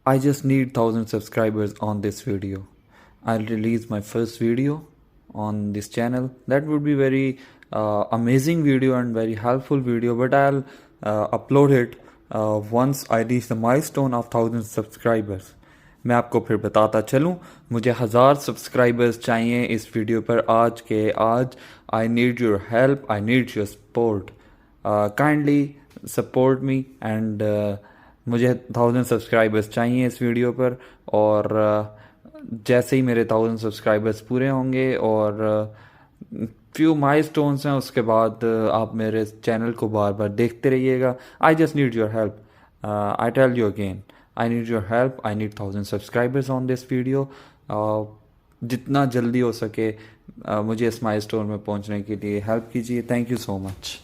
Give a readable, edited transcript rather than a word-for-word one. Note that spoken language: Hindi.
I just need 1000 subscribers on this video. I'll release my first video on this channel. That would be very amazing video and very helpful video, but I'll upload it once I reach the milestone of 1000 subscribers. मैं आपको फिर बताता चलूँ, मुझे 1000 सब्सक्राइबर्स चाहिए इस वीडियो पर आज के आज. आई need your help, I need your support. Kindly support me and मुझे 1000 सब्सक्राइबर्स चाहिए इस वीडियो पर. और जैसे ही मेरे 1000 सब्सक्राइबर्स पूरे होंगे और फ्यू माइलस्टोन्स हैं, उसके बाद आप मेरे चैनल को बार बार देखते रहिएगा. I just need your help. I tell you again, I need your help. I need 1000 subscribers on this video. जितना जल्दी हो सके मुझे इस माइलस्टोन में पहुंचने के लिए हेल्प कीजिए. Thank you so much.